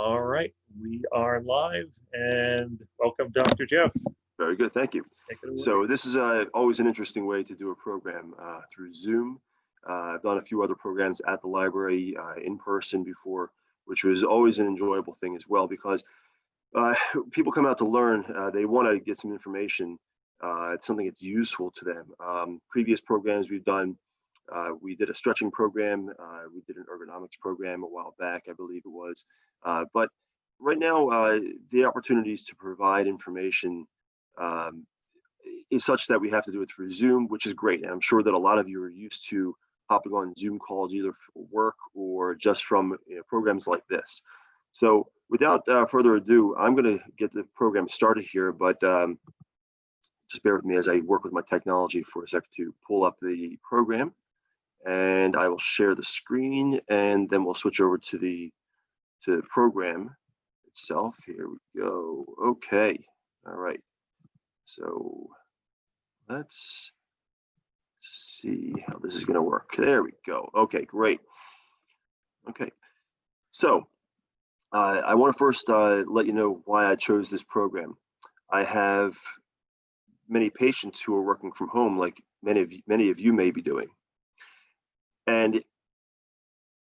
All right, we are live, and welcome, Dr. Jeff. Very good, thank you. Take it away. So this is always an interesting way to do a program through Zoom. I've done a few other programs at the library in person before, which was always an enjoyable thing as well because people come out to learn. They want to get some information. It's something that's useful to them. Previous programs we've done, we did a stretching program. We did an ergonomics program a while back, I believe it was. But right now, the opportunities to provide information um, is such that we have to do it through Zoom, which is great. And I'm sure that a lot of you are used to hopping on Zoom calls either for work or just from programs like this. So without further ado, I'm going to get the program started here, but just bear with me as I work with my technology for a second to pull up the program. And I will share the screen, and then we'll switch over to the program itself. Here we go. Okay. All right. So let's see how this is going to work. There we go. Okay, great. Okay. So I want to first let you know why I chose this program. I have many patients who are working from home, like many of you may be doing. And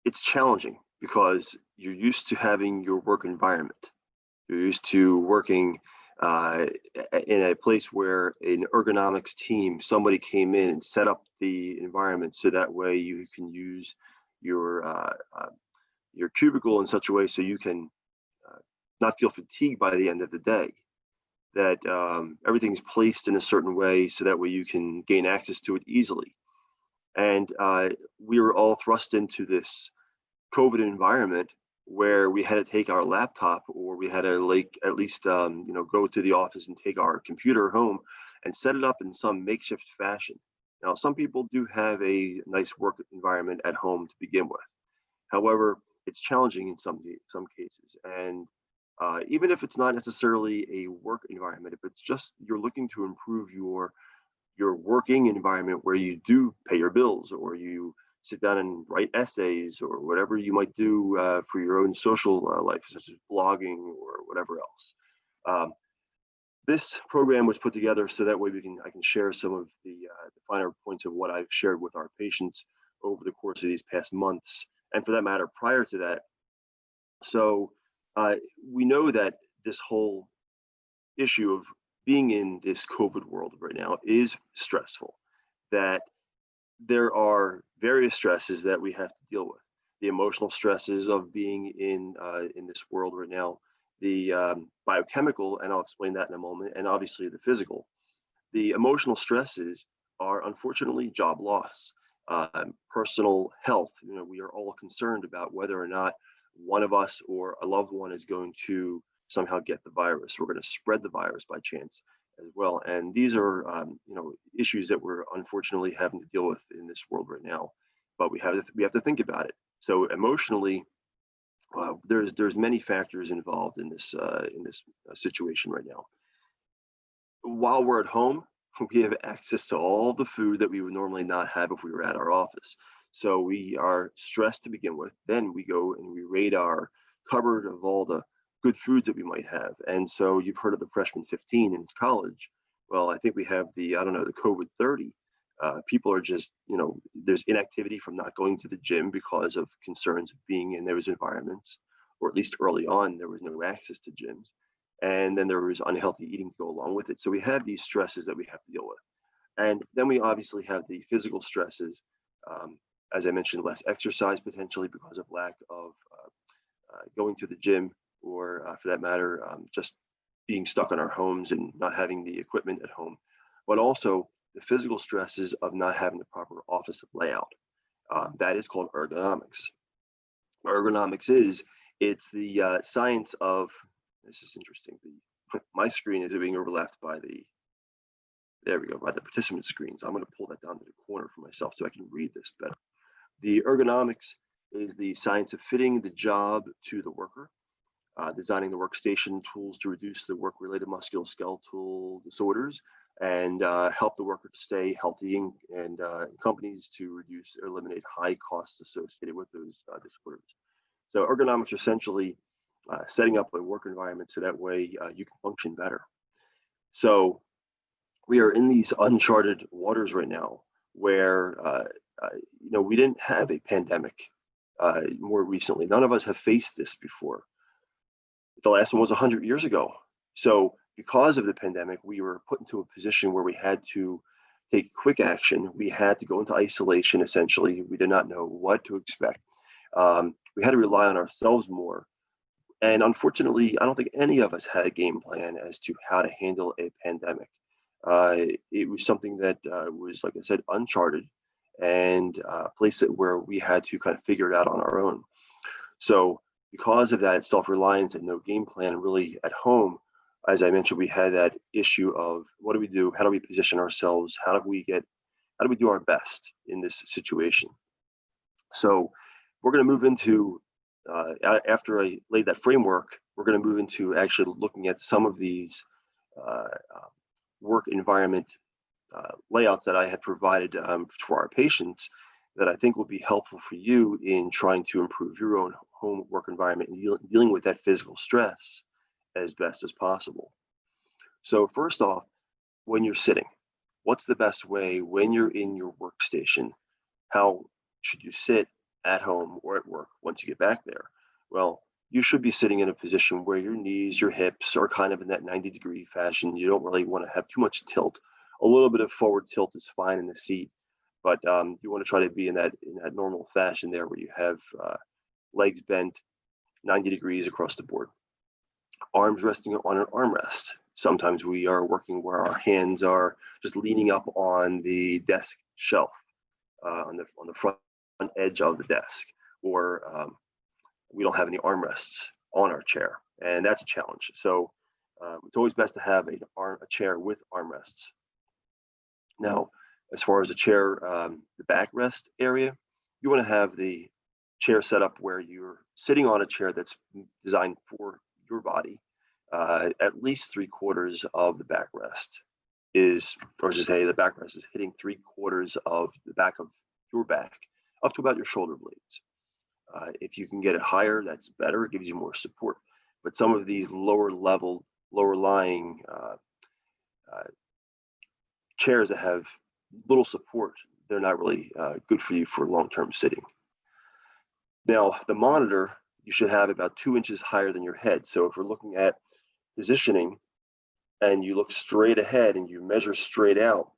it's challenging because you're used to having your work environment. You're used to working in a place where an ergonomics team, somebody came in and set up the environment so that way you can use your cubicle in such a way so you can not feel fatigued by the end of the day. That everything's placed in a certain way so that way you can gain access to it easily. And we were all thrust into this COVID environment where we had to take our laptop, or we had to at least go to the office and take our computer home and set it up in some makeshift fashion. Now, some people do have a nice work environment at home to begin with. However, it's challenging in some cases, and even if it's not necessarily a work environment, if it's just you're looking to improve your working environment where you do pay your bills, or you sit down and write essays, or whatever you might do for your own social life, such as blogging or whatever else. This program was put together so that way I can share some of the finer points of what I've shared with our patients over the course of these past months, and for that matter, prior to that. So we know that this whole issue of being in this COVID world right now is stressful, that there are various stresses that we have to deal with. The emotional stresses of being in this world right now, the biochemical, and I'll explain that in a moment, and obviously the physical. The emotional stresses are unfortunately job loss, personal health. We are all concerned about whether or not one of us or a loved one is going to somehow get the virus. We're going to spread the virus by chance as well. And these are, issues that we're unfortunately having to deal with in this world right now. But we have to think about it. So emotionally, there's many factors involved in this situation right now. While we're at home, we have access to all the food that we would normally not have if we were at our office. So we are stressed to begin with. Then we go and we raid our cupboard of all the good foods that we might have. And so you've heard of the freshman 15 in college. Well, I think we have the COVID 30. People are just, there's inactivity from not going to the gym because of concerns of being in those environments, or at least early on, there was no access to gyms. And then there was unhealthy eating to go along with it. So we have these stresses that we have to deal with. And then we obviously have the physical stresses. As I mentioned, less exercise potentially because of lack of going to the gym, or for that matter, just being stuck in our homes and not having the equipment at home, but also the physical stresses of not having the proper office layout. That is called ergonomics. Ergonomics it's the science of, this is interesting, my screen is being overlapped by by the participant screen. So I'm going to pull that down to the corner for myself so I can read this better. The ergonomics is the science of fitting the job to the worker, designing the workstation tools to reduce the work-related musculoskeletal disorders, and help the worker to stay healthy, and companies to reduce or eliminate high costs associated with those disorders. So ergonomics are essentially setting up a work environment so that way you can function better. So we are in these uncharted waters right now where, we didn't have a pandemic more recently. None of us have faced this before. The last one was 100 years ago. So because of the pandemic, we were put into a position where we had to take quick action. We had to go into isolation, essentially. We did not know what to expect. We had to rely on ourselves more. And unfortunately, I don't think any of us had a game plan as to how to handle a pandemic. It was something that was, like I said, uncharted, and a place where we had to kind of figure it out on our own. So because of that self-reliance and no game plan really at home, as I mentioned, we had that issue of what do we do? How do we position ourselves? How do we do our best in this situation? So we're going to move into, after I laid that framework, we're going to move into actually looking at some of these work environment layouts that I had provided for our patients that I think will be helpful for you in trying to improve your own home work environment and dealing with that physical stress as best as possible. So first off, when you're sitting, what's the best way when you're in your workstation? How should you sit at home or at work once you get back there? Well, you should be sitting in a position where your knees, your hips are kind of in that 90-degree fashion. You don't really want to have too much tilt. A little bit of forward tilt is fine in the seat, but you want to try to be in that normal fashion there where you have legs bent 90 degrees across the board. Arms resting on an armrest. Sometimes we are working where our hands are just leaning up on the desk shelf, on the front edge of the desk, or we don't have any armrests on our chair, and that's a challenge. So it's always best to have a chair with armrests. Now, as far as the chair, the backrest area, you want to have the chair set up where you're sitting on a chair that's designed for your body. At least 3/4 of the backrest is, or just say the backrest is hitting 3/4 of the back of your back up to about your shoulder blades. If you can get it higher, that's better. It gives you more support. But some of these lower lying chairs that have little support, they're not really good for you for long-term sitting. Now, the monitor, you should have about 2 inches higher than your head. So if we're looking at positioning and you look straight ahead and you measure straight out,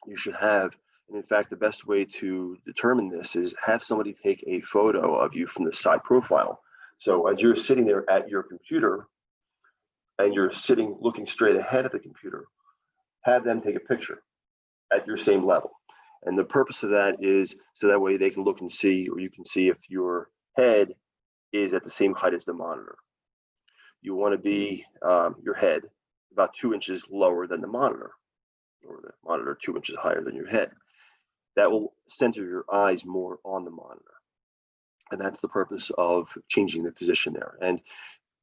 you should have, and in fact, the best way to determine this is have somebody take a photo of you from the side profile. So as you're sitting there at your computer and you're sitting looking straight ahead at the computer, have them take a picture at your same level. And the purpose of that is so that way they can look and see, or you can see if your head is at the same height as the monitor. You want to be your head about 2 inches lower than the monitor, or the monitor 2 inches higher than your head. That will center your eyes more on the monitor. And that's the purpose of changing the position there. And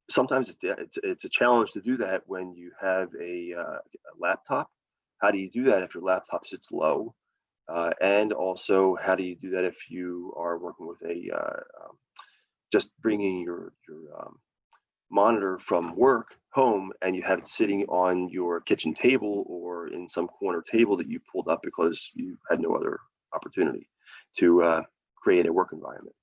sometimes it's a challenge to do that when you have a laptop. How do you do that if your laptop sits low? And also, how do you do that if you are working with just bringing your monitor from work home and you have it sitting on your kitchen table or in some corner table that you pulled up because you had no other opportunity to create a work environment.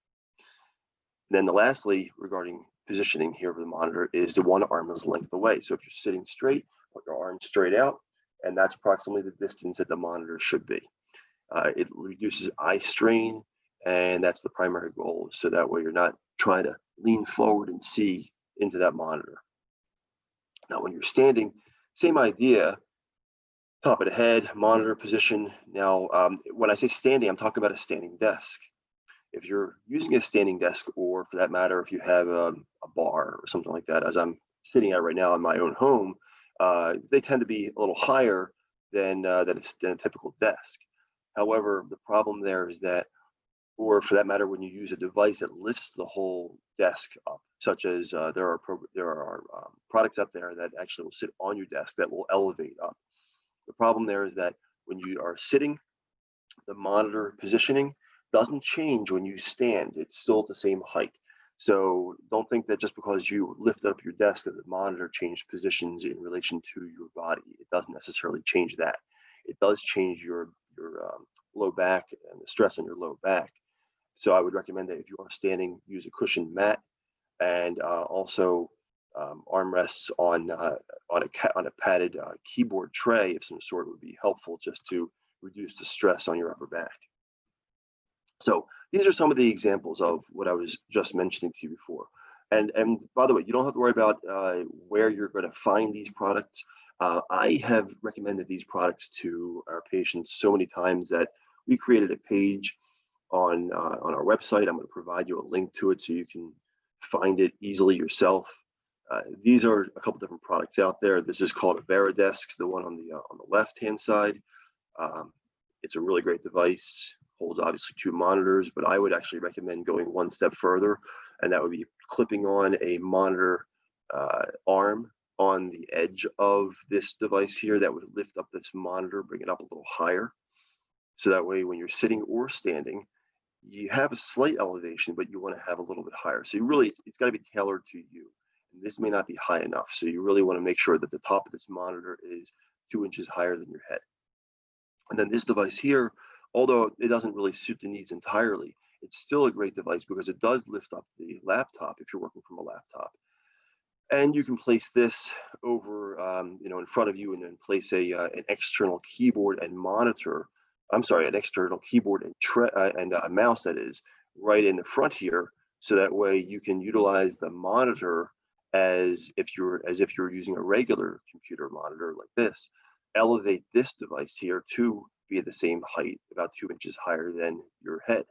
And then lastly, regarding positioning here of the monitor is the one arm's length away. So if you're sitting straight, put your arms straight out, and that's approximately the distance that the monitor should be. It reduces eye strain, and that's the primary goal. So that way you're not trying to lean forward and see into that monitor. Now, when you're standing, same idea, top of the head, monitor position. Now, when I say standing, I'm talking about a standing desk. If you're using a standing desk, or for that matter, if you have a bar or something like that, as I'm sitting at right now in my own home, they tend to be a little higher than a typical desk. However, the problem there is that, or for that matter, when you use a device that lifts the whole desk up, such as there are products up there that actually will sit on your desk that will elevate up. The problem there is that when you are sitting, the monitor positioning doesn't change when you stand. It's still at the same height. So don't think that just because you lifted up your desk that the monitor changed positions in relation to your body. It doesn't necessarily change that. It does change your low back and the stress on your low back. So I would recommend that if you are standing, use a cushioned mat, and also armrests on a padded keyboard tray of some sort would be helpful, just to reduce the stress on your upper back. So these are some of the examples of what I was just mentioning to you before. And by the way, you don't have to worry about where you're going to find these products. I have recommended these products to our patients so many times that we created a page on our website. I'm going to provide you a link to it so you can find it easily yourself. These are a couple different products out there. This is called a Varidesk, the one on the left-hand side. It's a really great device. Holds obviously 2 monitors, but I would actually recommend going one step further, and that would be clipping on a monitor arm on the edge of this device here that would lift up this monitor, bring it up a little higher. So that way, when you're sitting or standing, you have a slight elevation, but you want to have a little bit higher. So you really, it's got to be tailored to you. And this may not be high enough. So you really want to make sure that the top of this monitor is 2 inches higher than your head. And then this device here, although it doesn't really suit the needs entirely, it's still a great device because it does lift up the laptop if you're working from a laptop. And you can place this over, in front of you, and then place an external keyboard and monitor. I'm sorry, an external keyboard and a mouse, that is, right in the front here. So that way you can utilize the monitor as if you're using a regular computer monitor like this. Elevate this device here to be at the same height, about 2 inches higher than your head,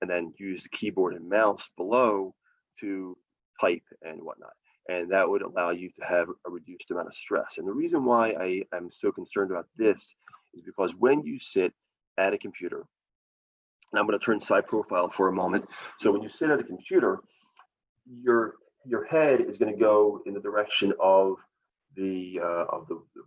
and then use the keyboard and mouse below to type and whatnot. And that would allow you to have a reduced amount of stress. And the reason why I am so concerned about this is because when you sit at a computer, and I'm going to turn side profile for a moment. So when you sit at a computer, your head is going to go in the direction of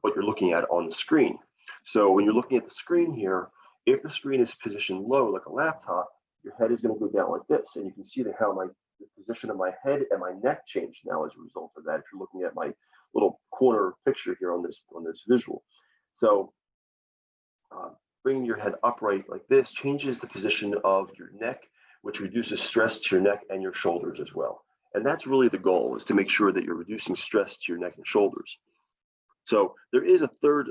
what you're looking at on the screen. So when you're looking at the screen here, if the screen is positioned low like a laptop, your head is going to go down like this, and you can see how the position of my head and my neck changed now as a result of that. If you're looking at my little corner picture here on this visual, so bringing your head upright like this changes the position of your neck, which reduces stress to your neck and your shoulders as well. And that's really the goal, is to make sure that you're reducing stress to your neck and shoulders. So there is a third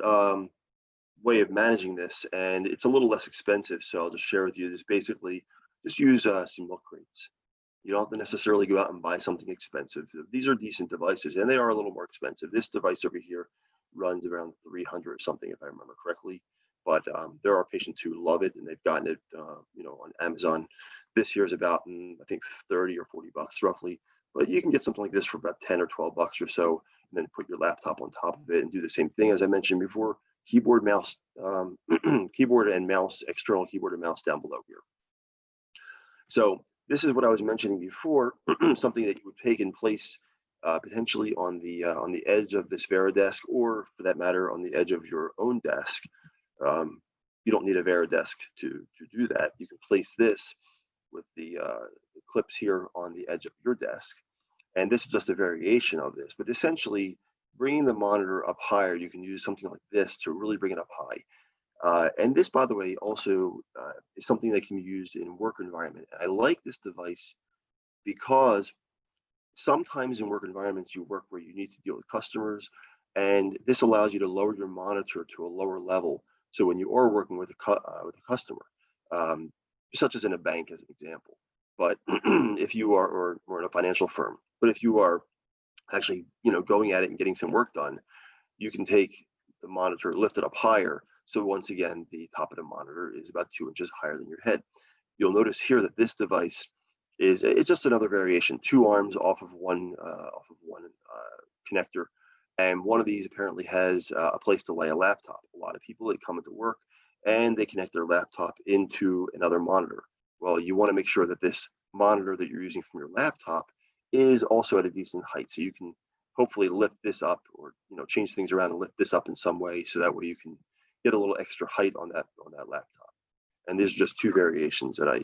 way of managing this, and it's a little less expensive. So I'll just share with you this. Basically, just use some milk crates. You don't have to necessarily go out and buy something expensive. These are decent devices, and they are a little more expensive. This device over here runs around 300 or something, if I remember correctly. But there are patients who love it, and they've gotten it, on Amazon. This here is about, I think, 30 or 40 bucks roughly. But you can get something like this for about 10 or 12 bucks or so, and then put your laptop on top of it and do the same thing as I mentioned before. Keyboard, mouse, keyboard and mouse, external keyboard and mouse down below here. So this is what I was mentioning before, something that you would take in place potentially on the edge of this Varidesk, or for that matter, on the edge of your own desk. You don't need a Varidesk to do that. You can place this with the clips here on the edge of your desk. And this is just a variation of this, but essentially bringing the monitor up higher, you can use something like this to really bring it up high. And this, by the way, also is something that can be used in work environment. I like this device because sometimes in work environments you work where you need to deal with customers, and this allows you to lower your monitor to a lower level. So when you are working with a customer, such as in a bank as an example, but if you are, or in a financial firm, but if you are actually going at it and getting some work done, you can take the monitor, lift it up higher. So once again, the top of the monitor is about 2 inches higher than your head. You'll notice here that this device it's just another variation, 2 arms off of one connector. And one of these apparently has a place to lay a laptop. A lot of people, they come into work and they connect their laptop into another monitor. Well, you want to make sure that this monitor that you're using from your laptop is also at a decent height. So you can hopefully lift this up, or change things around and lift this up in some way, so that way you can get a little extra height on that laptop. And there's just 2 variations that I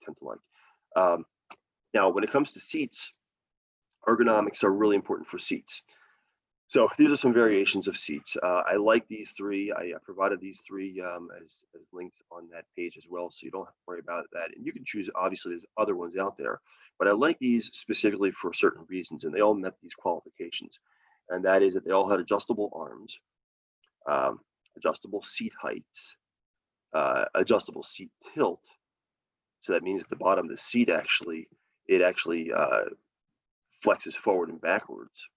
tend to like. Now, when it comes to seats, ergonomics are really important for seats. So these are some variations of seats. I like these three. I provided these three as links on that page as well, so you don't have to worry about that. And you can choose, obviously, there's other ones out there, but I like these specifically for certain reasons, and they all met these qualifications. And that is that they all had adjustable arms, um, adjustable seat heights, adjustable seat tilt. So that means at the bottom, the seat actually, it actually flexes forward and backwards.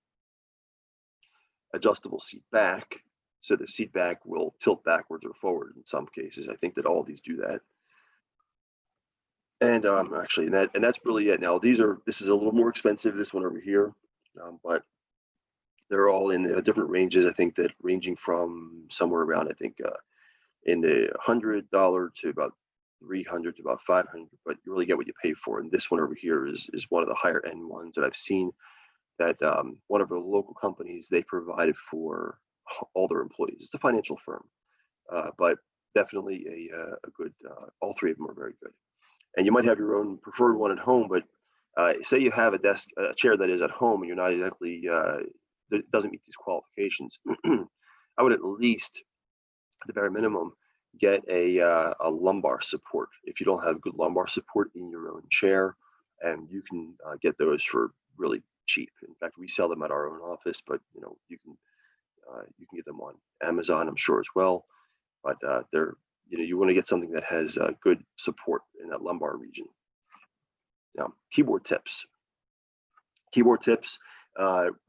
Adjustable seat back, so the seat back will tilt backwards or forward in some cases. I think that all of these do that. And actually, that's really it. Now this is a little more expensive, this one over here, but they're all in different ranges. I think that ranging from somewhere around, I think in the $100 to about 300 to about 500, but you really get what you pay for. And this one over here is one of the higher end ones that I've seen, that one of the local companies, they provided for all their employees. It's a financial firm, but definitely a good, all three of them are very good. And you might have your own preferred one at home, but say you have a chair that is at home and you're not exactly, that doesn't meet these qualifications. I would at least, at the bare minimum, get a lumbar support. If you don't have good lumbar support in your own chair, and you can get those for really cheap. In fact, we sell them at our own office, but you can get them on Amazon, I'm sure, as well. But they're you want to get something that has good support in that lumbar region. Now, keyboard tips. Keyboard tips,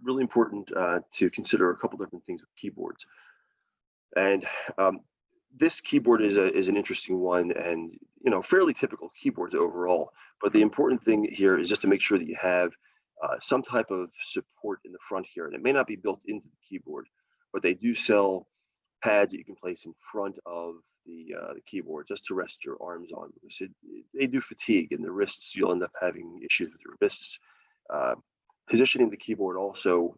really important to consider a couple different things with keyboards. And this keyboard is an interesting one, and fairly typical keyboards overall. But the important thing here is just to make sure that you have some type of support in the front here, and it may not be built into the keyboard, but they do sell pads that you can place in front of the keyboard just to rest your arms on, because they do fatigue, and the wrists, you'll end up having issues with your wrists. Positioning the keyboard also,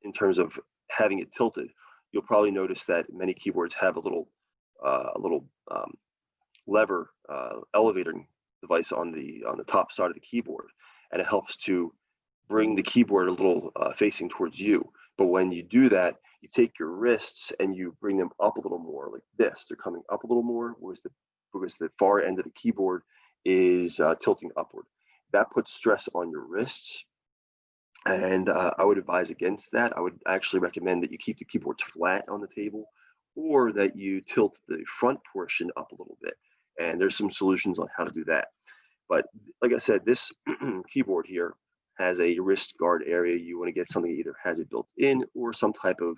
in terms of having it tilted, you'll probably notice that many keyboards have a little lever elevating device on the top side of the keyboard, and it helps to bring the keyboard a little facing towards you. But when you do that, you take your wrists and you bring them up a little more, like this. They're coming up a little more, because the far end of the keyboard is tilting upward. That puts stress on your wrists, and I would advise against that. I would actually recommend that you keep the keyboards flat on the table, or that you tilt the front portion up a little bit. And there's some solutions on how to do that. But like I said, this keyboard here has a wrist guard area. You want to get something that either has it built in or some type of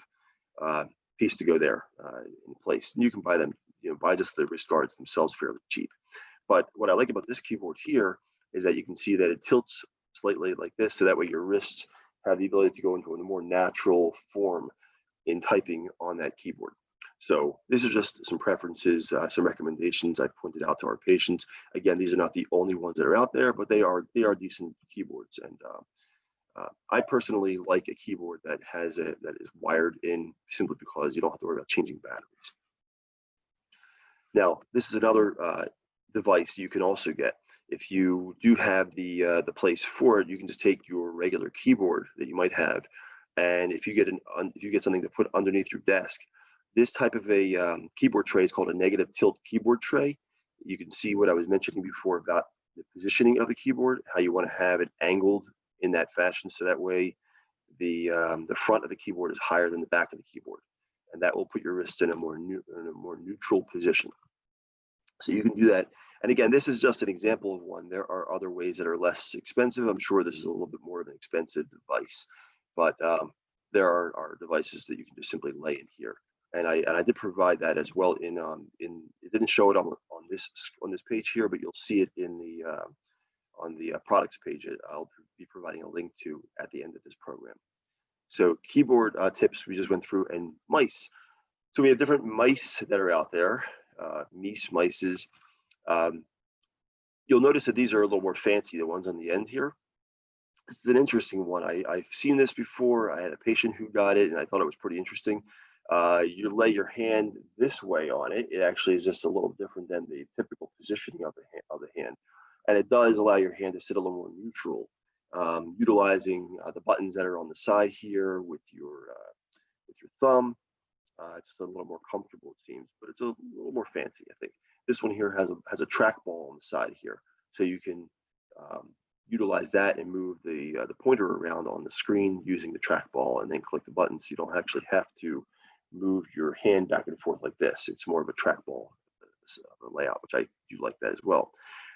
piece to go there in place. And you can buy them, buy just the wrist guards themselves fairly cheap. But what I like about this keyboard here is that you can see that it tilts slightly like this, so that way your wrists have the ability to go into a more natural form in typing on that keyboard. So this is just some preferences, some recommendations I've pointed out to our patients. Again, these are not the only ones that are out there, but they are decent keyboards. And I personally like a keyboard that is wired in, simply because you don't have to worry about changing batteries. Now, this is another device you can also get. If you do have the place for it, you can just take your regular keyboard that you might have, and if you get something to put underneath your desk, this type of a keyboard tray is called a negative tilt keyboard tray. You can see what I was mentioning before about the positioning of the keyboard, how you want to have it angled in that fashion, so that way the front of the keyboard is higher than the back of the keyboard, and that will put your wrist in a more neutral position. So you can do that. And again, this is just an example of one. There are other ways that are less expensive. I'm sure this is a little bit more of an expensive device, but there are devices that you can just simply lay in here. And I did provide that as well in it didn't show it on this page here, but you'll see it in on the products page. I'll be providing a link to at the end of this program. So keyboard tips we just went through, and mice. So we have different mice that are out there, mices. You'll notice that these are a little more fancy, the ones on the end here. This is an interesting one. I've seen this before. I had a patient who got it, and I thought it was pretty interesting. You lay your hand this way on it. It actually is just a little different than the typical positioning of the hand. And it does allow your hand to sit a little more neutral, utilizing the buttons that are on the side here with your thumb. It's just a little more comfortable, it seems, but it's a little more fancy, I think. This one here has a trackball on the side here, so you can utilize that and move the pointer around on the screen using the trackball, and then click the buttons. You don't actually have to move your hand back and forth like this. It's more of a trackball layout, which I do like that as well.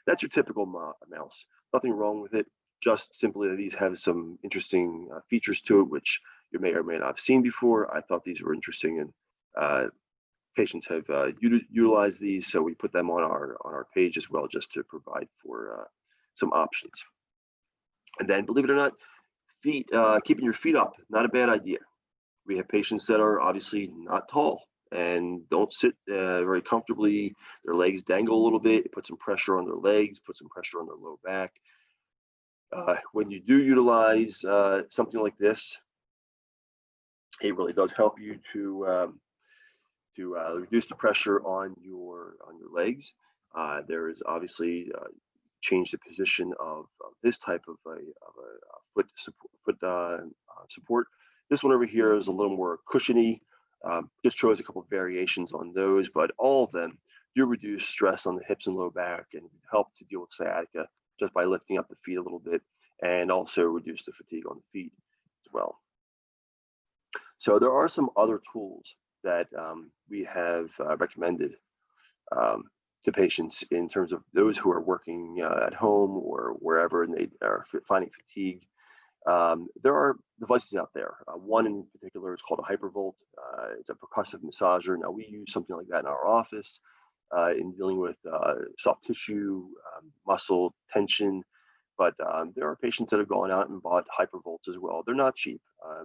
That's your typical mouse. Nothing wrong with it. Just simply that these have some interesting features to it, which you may or may not have seen before. I thought these were interesting, and patients have utilized these, so we put them on our page as well, just to provide for some options. And then, believe it or not, keeping your feet up, not a bad idea. We have patients that are obviously not tall and don't sit very comfortably. Their legs dangle a little bit. It puts some pressure on their legs, puts some pressure on their low back. When you do utilize something like this, it really does help you to reduce the pressure on your legs. There is obviously change the position of this type of a foot support. This one over here is a little more cushiony. Just shows a couple of variations on those, but all of them do reduce stress on the hips and low back and help to deal with sciatica just by lifting up the feet a little bit, and also reduce the fatigue on the feet as well. So there are some other tools that we have recommended to patients in terms of those who are working at home or wherever and they are finding fatigue. There are devices out there. One in particular is called a Hypervolt. It's a percussive massager. Now, we use something like that in our office in dealing with soft tissue, muscle tension. But there are patients that have gone out and bought Hypervolts as well. They're not cheap.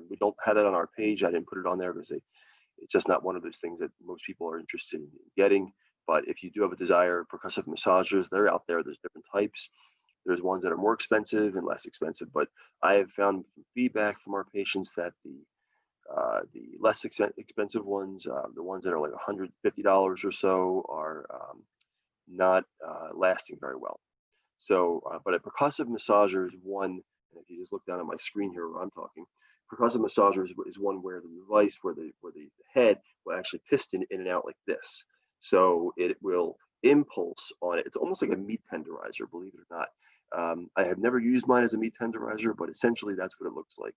We don't have that on our page. I didn't put it on there because it's just not one of those things that most people are interested in getting. But if you do have a desire, percussive massagers, they're out there. There's different types. There's ones that are more expensive and less expensive. But I have found feedback from our patients that the less expensive ones, the ones that are like $150 or so, are not lasting very well. So, but a percussive massager is one, and if you just look down at my screen here where I'm talking, percussive massager is one where the device, where the head will actually piston in and out like this. So it will impulse on it. It's almost like a meat tenderizer, believe it or not. I have never used mine as a meat tenderizer, but essentially that's what it looks like.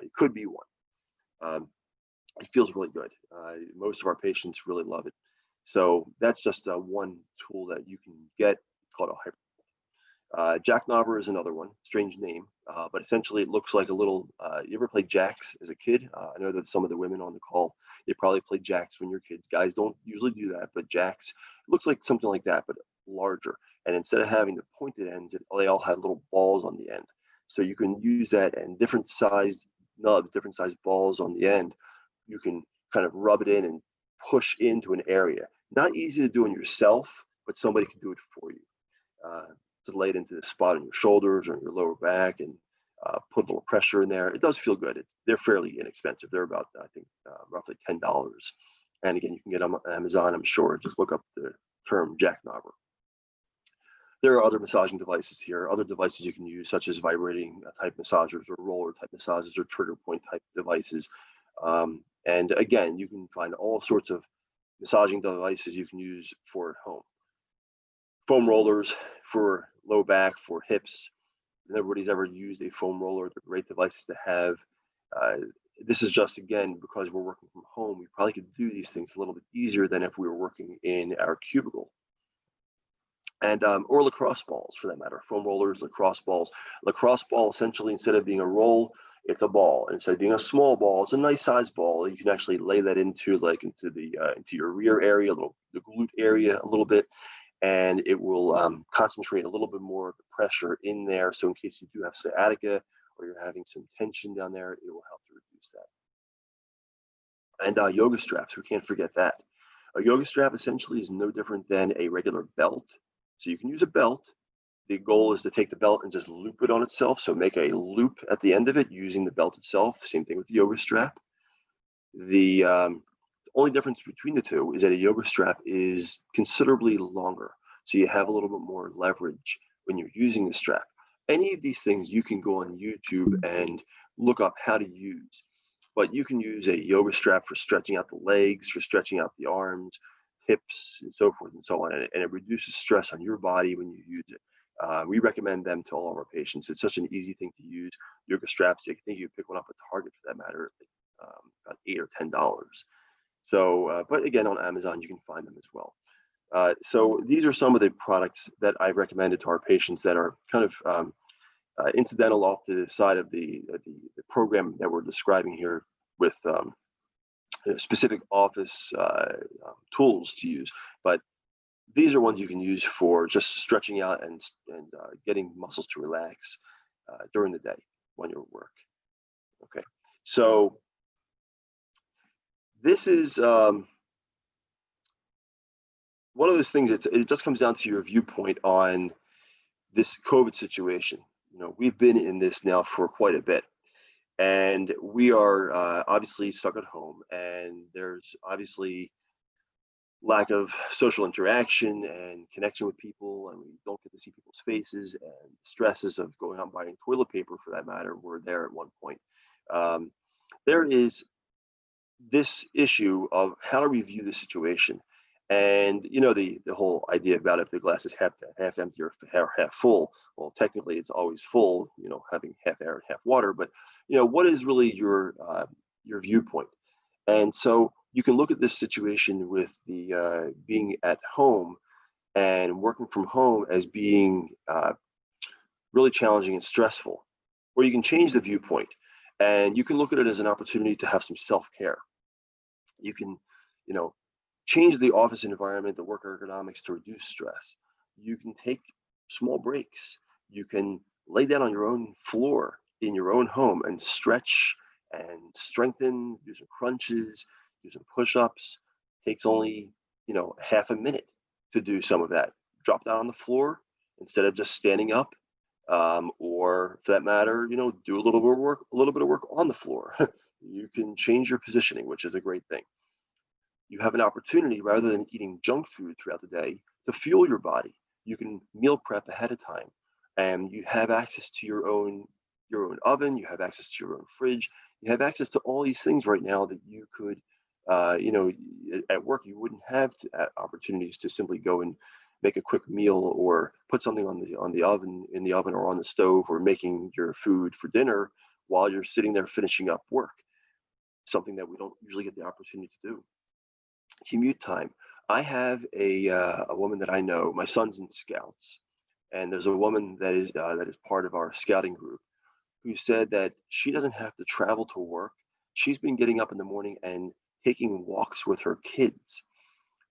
It could be one. It feels really good. Most of our patients really love it. So that's just one tool that you can get. It's called a Hyper. Jackknobber is another one, strange name, but essentially it looks like a little, you ever played jacks as a kid? I know that some of the women on the call, they probably played jacks when you're kids. Guys don't usually do that, but jacks, it looks like something like that, but larger. And instead of having the pointed ends, they all have little balls on the end. So you can use that, and different sized nubs, different sized balls on the end. You can kind of rub it in and push into an area. Not easy to do on yourself, but somebody can do it for you. To lay it into the spot on your shoulders or in your lower back and put a little pressure in there. It does feel good. They're fairly inexpensive. They're about, I think, roughly $10. And again, you can get them on Amazon, I'm sure. Just look up the term jackknobber. There are other massaging devices here, other devices you can use, such as vibrating type massagers or roller type massagers or trigger point type devices. And again, you can find all sorts of massaging devices you can use for at home. Foam rollers for low back, for hips. Everybody's ever used a foam roller. They're great devices to have. This is just, again, because we're working from home, we probably could do these things a little bit easier than if we were working in our cubicle. And or lacrosse balls, for that matter. Foam rollers, lacrosse balls. Lacrosse ball, essentially, instead of being a roll, it's a ball. And instead of being a small ball, it's a nice size ball. You can actually lay that into your rear area, the glute area a little bit. And it will concentrate a little bit more of the pressure in there. So in case you do have sciatica or you're having some tension down there, it will help to reduce that. And yoga straps, we can't forget that. A yoga strap essentially is no different than a regular belt. So you can use a belt. The goal is to take the belt and just loop it on itself. So make a loop at the end of it using the belt itself. Same thing with the yoga strap. The only difference between the two is that a yoga strap is considerably longer. So you have a little bit more leverage when you're using the strap. Any of these things you can go on YouTube and look up how to use. But you can use a yoga strap for stretching out the legs, for stretching out the arms, hips, and so forth and so on. And it reduces stress on your body when you use it. We recommend them to all of our patients. It's such an easy thing to use. Yoga straps, I think you pick one up at Target for that matter, about $8 or $10. So, but again, on Amazon, you can find them as well. So these are some of the products that I've recommended to our patients that are kind of incidental off to the side of the program that we're describing here with specific office tools to use. But these are ones you can use for just stretching out and getting muscles to relax during the day when you're at work. Okay, so this is one of those things. It just comes down to your viewpoint on this COVID situation. You know, we've been in this now for quite a bit, and we are obviously stuck at home, and there's obviously lack of social interaction and connection with people, and we don't get to see people's faces, and the stresses of going out and buying toilet paper for that matter were there at one point. There is this issue of how to review the situation. And you know, the whole idea about if the glass is half empty or half full, well, technically it's always full, you know, having half air and half water, but you know, what is really your viewpoint? And so you can look at this situation with the being at home and working from home as being really challenging and stressful, or you can change the viewpoint and you can look at it as an opportunity to have some self-care. You can, you know, change the office environment, the work ergonomics to reduce stress. You can take small breaks. You can lay down on your own floor in your own home and stretch and strengthen, do some crunches, do some push-ups. Takes only, you know, half a minute to do some of that. Drop down on the floor instead of just standing up, or for that matter, you know, do a little bit of work on the floor. You can change your positioning, which is a great thing. You have an opportunity, rather than eating junk food throughout the day, to fuel your body. You can meal prep ahead of time, and you have access to your own oven. You have access to your own fridge. You have access to all these things right now that you could, you know, at work you wouldn't have opportunities to simply go and make a quick meal or put something on the oven or on the stove, or making your food for dinner while you're sitting there finishing up work. Something that we don't usually get the opportunity to do. Commute time. I have a woman that I know. My son's in Scouts, and there's a woman that is part of our scouting group who said that she doesn't have to travel to work. She's been getting up in the morning and taking walks with her kids.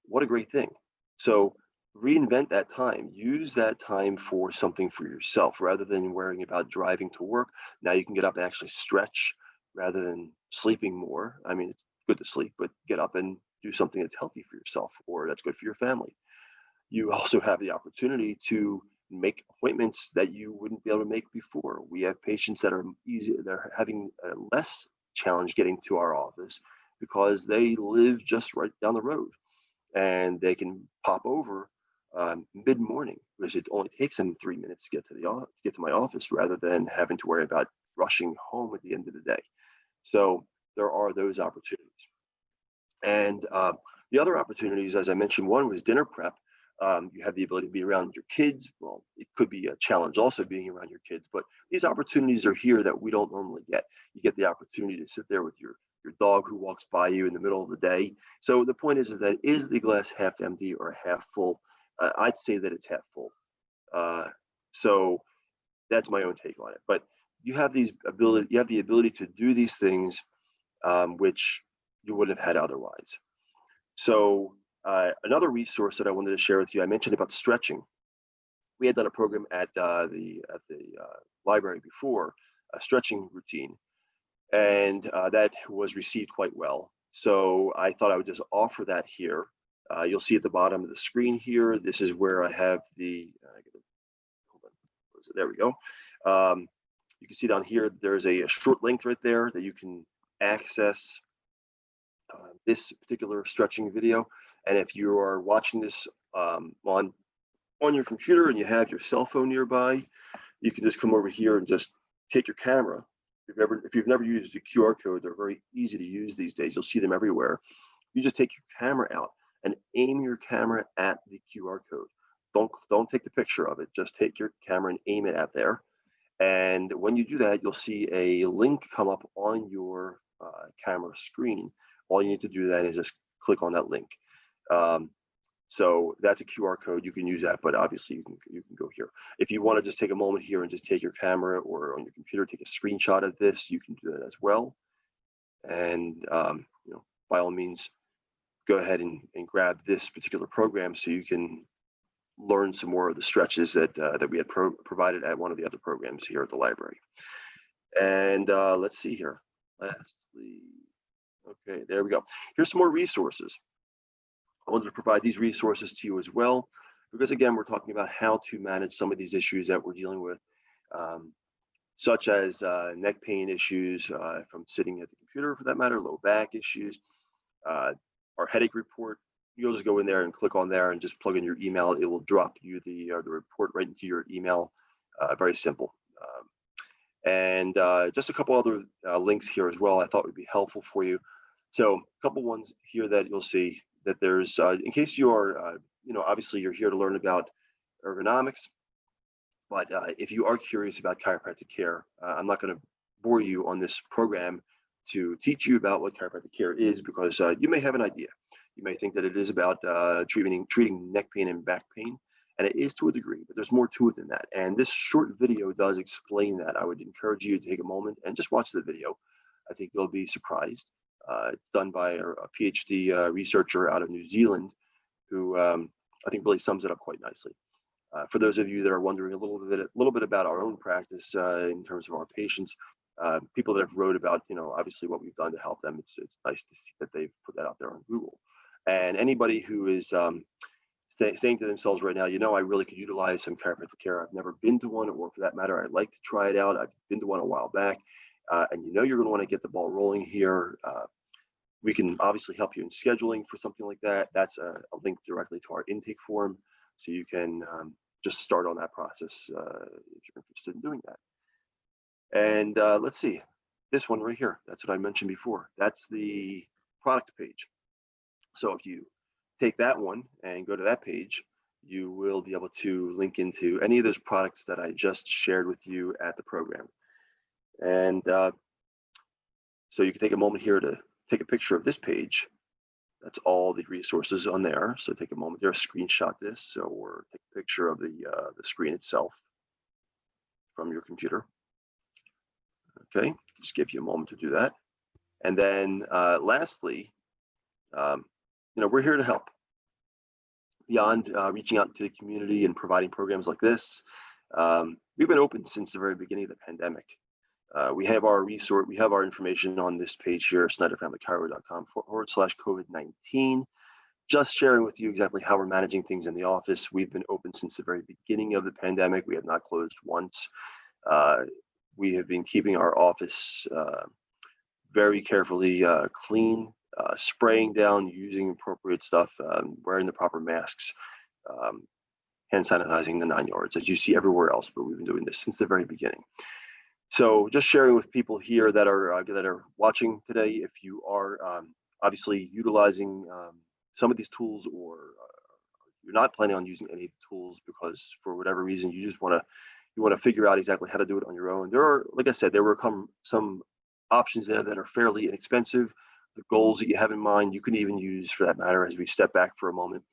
What a great thing. So reinvent that time. Use that time for something for yourself rather than worrying about driving to work. Now you can get up and actually stretch rather than sleeping more. I mean, it's good to sleep, but get up and do something that's healthy for yourself or that's good for your family. You also have the opportunity to make appointments that you wouldn't be able to make before. We have patients that are they're having a less challenge getting to our office because they live just right down the road, and they can pop over mid-morning, because it only takes them 3 minutes to get to my office rather than having to worry about rushing home at the end of the day. So there are those opportunities. And the other opportunities, as I mentioned, one was dinner prep. You have the ability to be around your kids. Well, it could be a challenge also being around your kids, but these opportunities are here that we don't normally get. You get the opportunity to sit there with your dog who walks by you in the middle of the day. So the point is that is the glass half empty or half full? I'd say that it's half full. So that's my own take on it. But you have the ability to do these things, which you wouldn't have had otherwise. So another resource that I wanted to share with you, I mentioned about stretching. We had done a program at the library before, a stretching routine, and that was received quite well. So I thought I would just offer that here. You'll see at the bottom of the screen here, this is where I have the, hold on, there we go. You can see down here, there's a short link right there that you can access this particular stretching video. And if you are watching this on on your computer and you have your cell phone nearby, you can just come over here and just take your camera. If you've never used a QR code, they're very easy to use these days. You'll see them everywhere. You just take your camera out and aim your camera at the QR code. Don't take the picture of it. Just take your camera and aim it at there. And when you do that, you'll see a link come up on your camera screen. All you need to do then is just click on that link. So that's a QR code. You can use that, but obviously you can go here. If you want to just take a moment here and just take your camera or on your computer, take a screenshot of this, you can do that as well. And by all means, go ahead and grab this particular program so you can learn some more of the stretches that we had provided at one of the other programs here at the library. And let's see here. Lastly, okay, there we go. Here's some more resources. I wanted to provide these resources to you as well, because again, we're talking about how to manage some of these issues that we're dealing with, such as neck pain issues from sitting at the computer, for that matter, low back issues, our headache report. You'll just go in there and click on there and just plug in your email. It will drop you the report right into your email. Very simple. And just a couple other links here as well I thought would be helpful for you. So a couple ones here that you'll see that there's, in case you are, obviously you're here to learn about ergonomics, but if you are curious about chiropractic care, I'm not going to bore you on this program to teach you about what chiropractic care is, because you may have an idea. You may think that it is about treating neck pain and back pain, and it is to a degree, but there's more to it than that. And this short video does explain that. I would encourage you to take a moment and just watch the video. I think you'll be surprised. It's done by a PhD researcher out of New Zealand, who I think really sums it up quite nicely. For those of you that are wondering a little bit about our own practice in terms of our patients, people that have wrote about, obviously what we've done to help them, it's nice to see that they've put that out there on Google. And anybody who is saying to themselves right now, I really could utilize some chiropractic care. I've never been to one, or for that matter, I'd like to try it out. I've been to one a while back, and you're going to want to get the ball rolling here. We can obviously help you in scheduling for something like that. That's a link directly to our intake form, so you can just start on that process if you're interested in doing that. And let's see, this one right here, that's what I mentioned before. That's the product page. So if you take that one and go to that page, you will be able to link into any of those products that I just shared with you at the program. And so you can take a moment here to take a picture of this page. That's all the resources on there. So take a moment there, screenshot this, or take a picture of the screen itself from your computer. Okay, just give you a moment to do that. And then lastly, we're here to help. Beyond reaching out to the community and providing programs like this, we've been open since the very beginning of the pandemic. We have our information on this page here, snyderfamilychiro.com/COVID-19. Just sharing with you exactly how we're managing things in the office. We've been open since the very beginning of the pandemic. We have not closed once. We have been keeping our office very carefully clean, spraying down, using appropriate stuff, wearing the proper masks, hand sanitizing the 9 yards, as you see everywhere else. But we've been doing this since the very beginning. So just sharing with people here that are watching today, if you are obviously utilizing some of these tools, or you're not planning on using any of the tools because for whatever reason you just want to figure out exactly how to do it on your own. There are, like I said, there will come some options there that are fairly inexpensive. The goals that you have in mind, you can even use, for that matter, as we step back for a moment,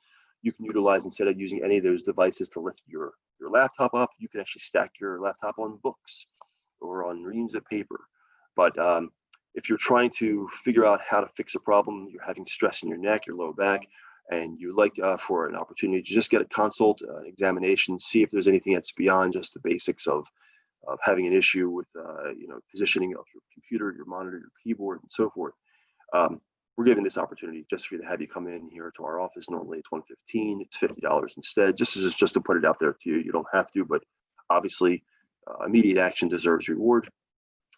you can utilize, instead of using any of those devices to lift your laptop up, you can actually stack your laptop on books or on reams of paper. But if you're trying to figure out how to fix a problem, you're having stress in your neck, your low back, and you like for an opportunity to just get a consult, an examination, see if there's anything that's beyond just the basics of having an issue with positioning of your computer, your monitor, your keyboard, and so forth. We're giving this opportunity just for you to have you come in here to our office. Normally it's $115, it's $50 instead. Just to put it out there to you. You don't have to, but obviously immediate action deserves reward.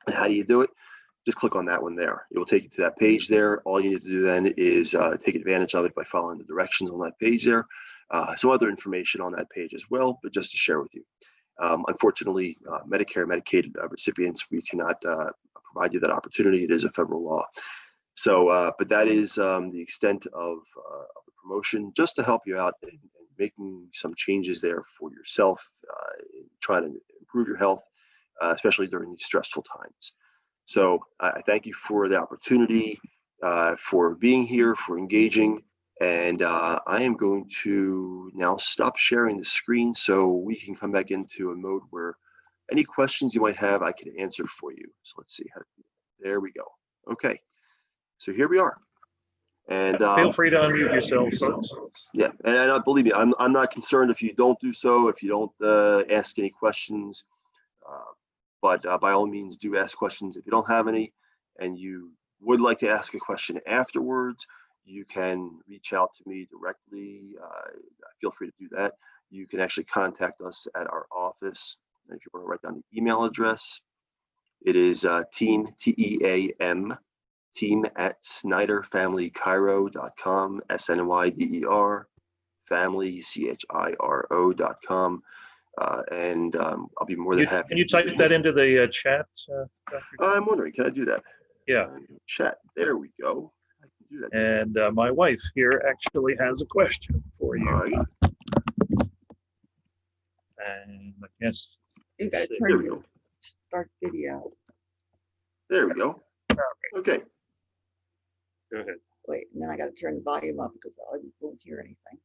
And how do you do it? Just click on that one there. It will take you to that page there. All you need to do then is take advantage of it by following the directions on that page there. some other information on that page as well, but just to share with you. Unfortunately, Medicare, Medicaid recipients, we cannot provide you that opportunity. It is a federal law. So, but that is the extent of the promotion, just to help you out in making some changes there for yourself, trying to improve your health, especially during these stressful times. So I thank you for the opportunity, for being here, for engaging, and I am going to now stop sharing the screen so we can come back into a mode where any questions you might have, I can answer for you. So let's see how to do that. There we go. Okay, so here we are. And feel free to unmute yourselves, folks. Yeah, and believe me, I'm not concerned if you don't do so, if you don't ask any questions. But by all means, do ask questions if you don't have any, and you would like to ask a question afterwards. You can reach out to me directly. Feel free to do that. You can actually contact us at our office. And if you want to write down the email address, it is team, T-E-A-M, team at SnyderFamilyChiro.com, S-N-Y-D-E-R, family, C-H-I-R-O.com. And I'll be more than happy. Can you type that into the chat? I'm wondering, can I do that? Yeah. Chat, there we go. I can do that. And my wife here actually has a question for you. All right. And I guess You got to There turn we your go. start video. There we go. Okay. Go ahead. Wait, and then I got to turn the volume up because I won't hear anything.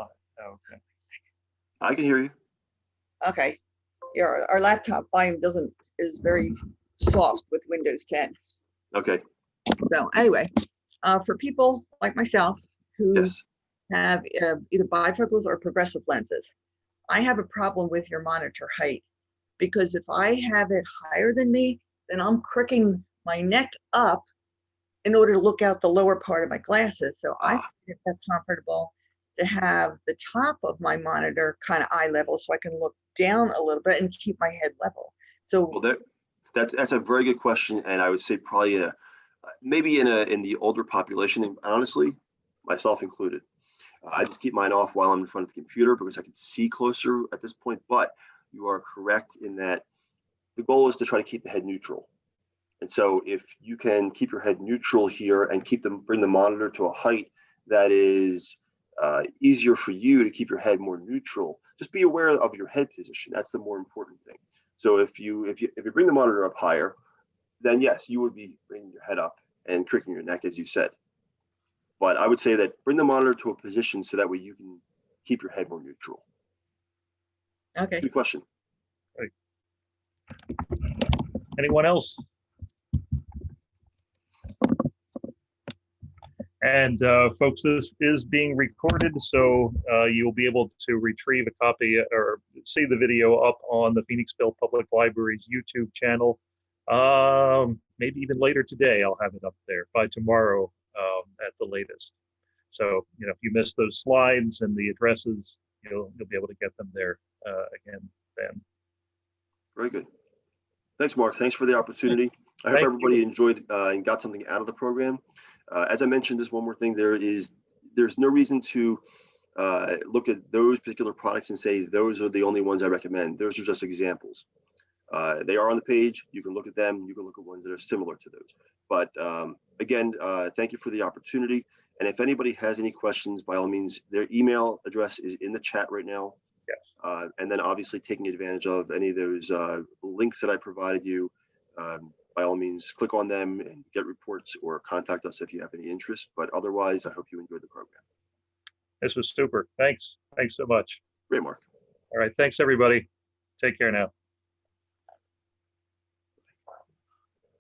Okay. I can hear you. Okay. Yeah, our laptop volume is very soft with Windows 10. Okay. So anyway, for people like myself who Yes. have either bifocals or progressive lenses, I have a problem with your monitor height, because if I have it higher than me, then I'm crooking my neck up in order to look out the lower part of my glasses. So I find it more comfortable to have the top of my monitor kind of eye level so I can look down a little bit and keep my head level. So Well, that's a very good question, and I would say probably maybe in the older population, and honestly, myself included. I just keep mine off while I'm in front of the computer because I can see closer at this point. But you are correct in that the goal is to try to keep the head neutral. And so if you can keep your head neutral here and bring the monitor to a height that is easier for you to keep your head more neutral, just be aware of your head position. That's the more important thing. So if you bring the monitor up higher, then yes, you would be bringing your head up and cricking your neck, as you said. But I would say that bring the monitor to a position so that way you can keep your head more neutral. okay. Good question. Anyone else? And folks, this is being recorded, so you'll be able to retrieve a copy or see the video up on the Phoenixville Public Library's YouTube channel. Maybe even later today, I'll have it up there, by tomorrow at the latest. So, if you missed those slides and the addresses, you'll be able to get them there again then. Very good. Thanks, Mark. Thanks for the opportunity. I hope Thank everybody you. enjoyed and got something out of the program. As I mentioned, just one more thing, there's no reason to look at those particular products and say those are the only ones I recommend. Those are just examples. They are on the page. You can look at them. You can look at ones that are similar to those. But again, thank you for the opportunity. And if anybody has any questions, by all means, their email address is in the chat right now. Yes. And then obviously taking advantage of any of those links that I provided you, by all means, click on them and get reports or contact us if you have any interest. But otherwise, I hope you enjoyed the program. This was super. Thanks. Thanks so much. Great, Mark. All right. Thanks, everybody. Take care now.